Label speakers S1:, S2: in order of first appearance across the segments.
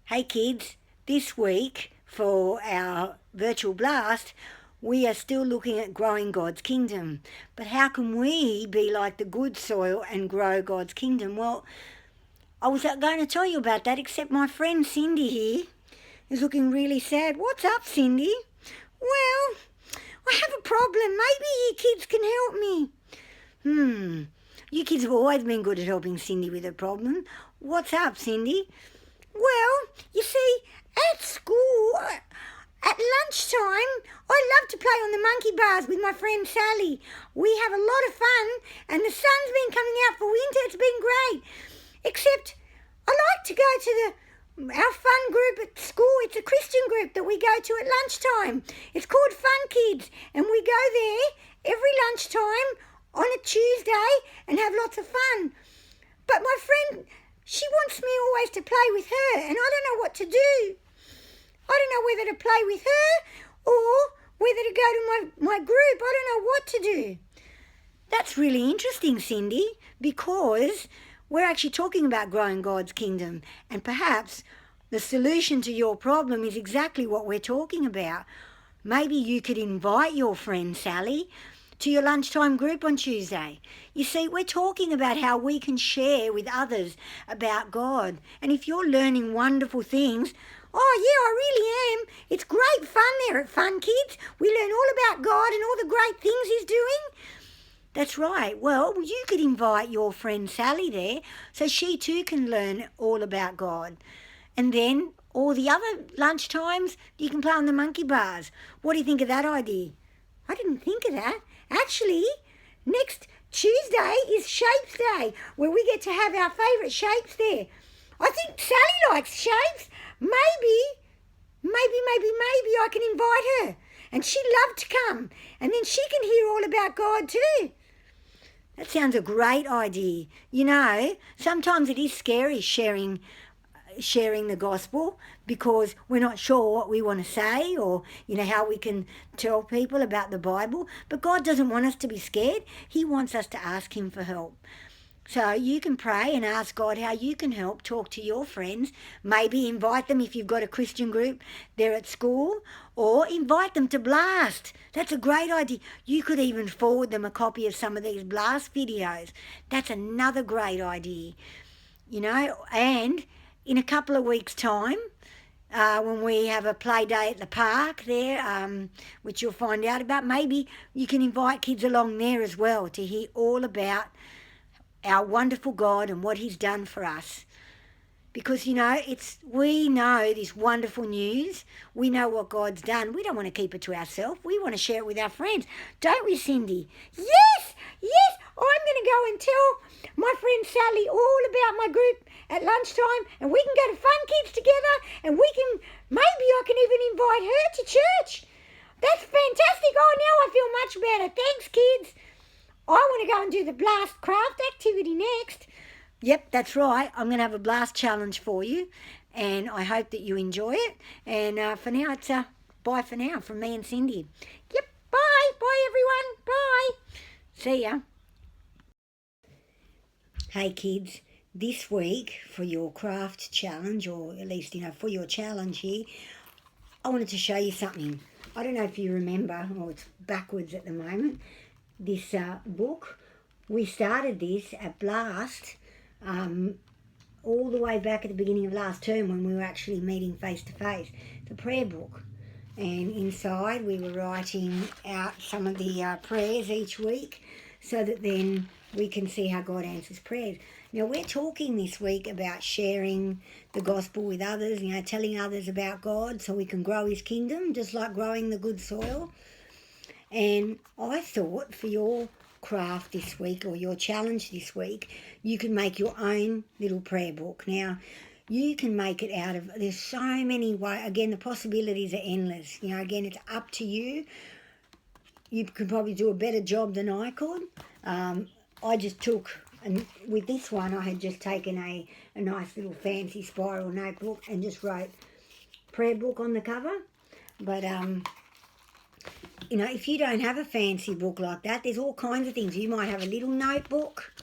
S1: Hey kids, this week for our virtual blast, we are still looking at growing God's kingdom. But how can we be like the good soil and grow God's kingdom? Well, I was going to tell you about that, except my friend Cindy here is looking really sad. What's up, Cindy? Well, I have a problem. Maybe you kids can help me. You kids have always been good at helping Cindy with her problem. What's up, Cindy? Well, you see, at school, at lunchtime, I love to play on the monkey bars with my friend Sally. We have a lot of fun, and the sun's been coming out for winter. It's been great. Except I like to go to our fun group at school. It's a Christian group that we go to at lunchtime. It's called Fun Kids, and we go there every lunchtime on a Tuesday and have lots of fun. But my friend, she wants me always to play with her, and I don't know what to do. I don't know whether to play with her or whether to go to my group. I don't know what to do. That's really interesting, Cindy, because we're actually talking about growing God's kingdom, and perhaps the solution to your problem is exactly what we're talking about. Maybe you could invite your friend Sally to your lunchtime group on Tuesday. You see, we're talking about how we can share with others about God. And if you're learning wonderful things, oh yeah, I really am. It's great fun there at Fun Kids. We learn all about God and all the great things He's doing. That's right. Well, you could invite your friend Sally there so she too can learn all about God. And then all the other lunchtimes, you can play on the monkey bars. What do you think of that idea? I didn't think of that. Actually, next Tuesday is Shapes Day, where we get to have our favourite shapes there. I think Sally likes shapes. Maybe I can invite her. And she'd love to come. And then she can hear all about God too. That sounds a great idea. You know, sometimes it is scary sharing the gospel because we're not sure what we want to say or, how we can tell people about the Bible. But God doesn't want us to be scared. He wants us to ask Him for help. So you can pray and ask God how you can help. Talk to your friends. Maybe invite them if you've got a Christian group there at school, or invite them to Blast. That's a great idea. You could even forward them a copy of some of these Blast videos. That's another great idea. And in a couple of weeks' time, when we have a play day at the park there, which you'll find out about, maybe you can invite kids along there as well to hear all about our wonderful God and what He's done for us. Because, we know this wonderful news. We know what God's done. We don't want to keep it to ourselves. We want to share it with our friends. Don't we, Cindy? Yes! I'm going to go and tell my friend Sally all about my group at lunchtime, and we can go to Fun Kids together, and maybe I can even invite her to church. That's fantastic. Oh, now I feel much better. Thanks, kids. I want to go and do the Blast craft activity next. Yep, that's right. I'm going to have a Blast challenge for you, and I hope that you enjoy it. And for now, it's bye for now from me and Cindy. Yep, bye. Bye, everyone. Bye. See ya. Hey, kids. This week, for your craft challenge, or at least, for your challenge here, I wanted to show you something. I don't know if you remember, or it's backwards at the moment, this book. We started this at Blast all the way back at the beginning of last term when we were actually meeting face to face. The prayer book. And inside we were writing out some of the prayers each week so that then we can see how God answers prayers. Now, we're talking this week about sharing the gospel with others, telling others about God so we can grow His kingdom, just like growing the good soil. And I thought for your craft this week, or your challenge this week, you can make your own little prayer book. Now, you can make it out of, there's so many ways. Again, the possibilities are endless. Again, it's up to you. You could probably do a better job than I could. I just took, and with this one, I had just taken a nice little fancy spiral notebook and just wrote prayer book on the cover. But if you don't have a fancy book like that, there's all kinds of things. You might have a little notebook,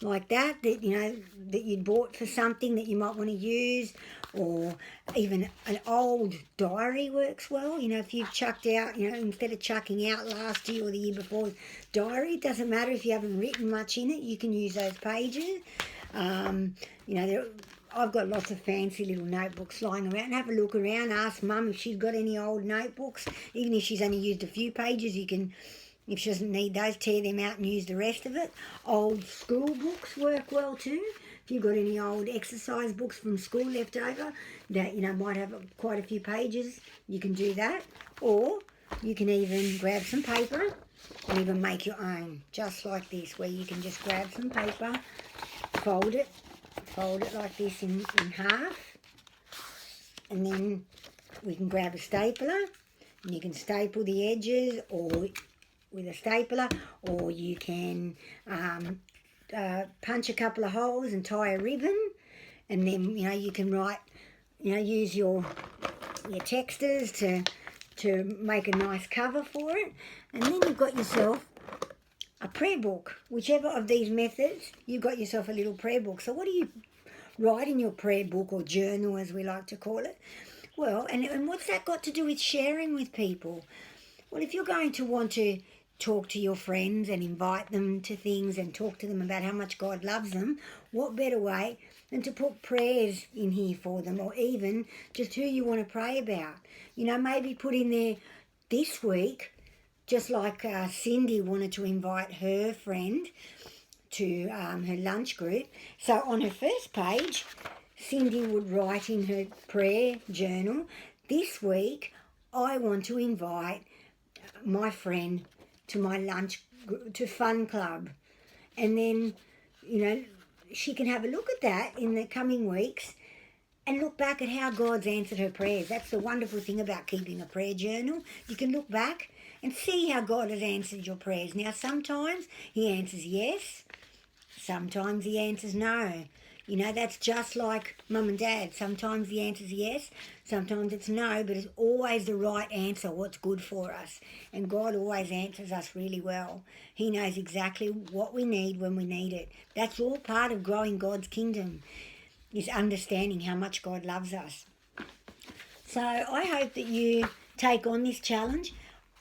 S1: like that that you'd bought for something that you might want to use, or even an old diary works well. If you've chucked out, instead of chucking out last year or the year before diary, it doesn't matter if you haven't written much in it, you can use those pages. I've got lots of fancy little notebooks lying around. Have a look around, ask Mum if she's got any old notebooks. Even if she's only used a few pages, you can, if she doesn't need those, tear them out and use the rest of it. Old school books work well too. If you've got any old exercise books from school left over that, might have quite a few pages, you can do that. Or you can even grab some paper and even make your own, just like this, where you can just grab some paper, fold it like this in half, and then we can grab a stapler and you can staple the edges or with a stapler, or you can punch a couple of holes and tie a ribbon, and then you can write, use your texters to make a nice cover for it, and then you've got yourself a prayer book. Whichever of these methods, you've got yourself a little prayer book. So what do you write in your prayer book, or journal as we like to call it? Well, and what's that got to do with sharing with people? Well, if you're going to want to talk to your friends and invite them to things and talk to them about how much God loves them, what better way than to put prayers in here for them, or even just who you want to pray about. Maybe put in there this week, just like Cindy wanted to invite her friend to her lunch group. So on her first page, Cindy would write in her prayer journal, this week I want to invite my friend to my lunch, to fun club. And then, she can have a look at that in the coming weeks and look back at how God's answered her prayers. That's the wonderful thing about keeping a prayer journal. You can look back and see how God has answered your prayers. Now, sometimes he answers yes, sometimes he answers no. That's just like Mum and Dad. Sometimes the answer is yes, sometimes it's no, but it's always the right answer, what's good for us. And God always answers us really well. He knows exactly what we need when we need it. That's all part of growing God's kingdom, is understanding how much God loves us. So I hope that you take on this challenge.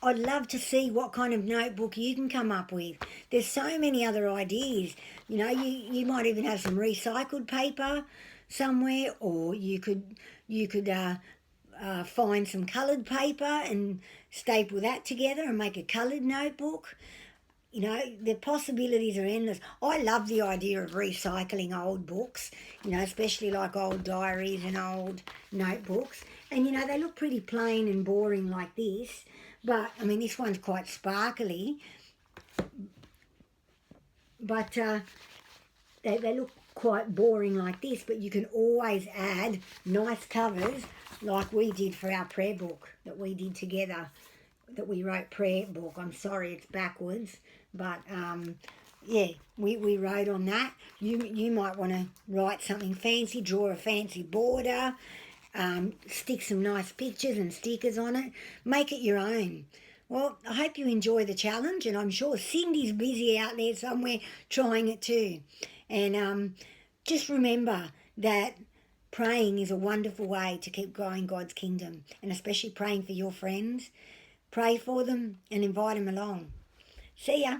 S1: I'd love to see what kind of notebook you can come up with. There's so many other ideas. You might even have some recycled paper somewhere, or you could find some coloured paper and staple that together and make a coloured notebook. The possibilities are endless. I love the idea of recycling old books, especially like old diaries and old notebooks. And, they look pretty plain and boring like this. But, this one's quite sparkly. But they look quite boring like this. But you can always add nice covers like we did for our prayer book that we did together, that we wrote prayer book. I'm sorry, it's backwards. But, we wrote on that. You might want to write something fancy, draw a fancy border, stick some nice pictures and stickers on it. Make it your own. Well, I hope you enjoy the challenge, and I'm sure Cindy's busy out there somewhere trying it too. And just remember that praying is a wonderful way to keep growing God's kingdom, and especially praying for your friends. Pray for them and invite them along. See ya.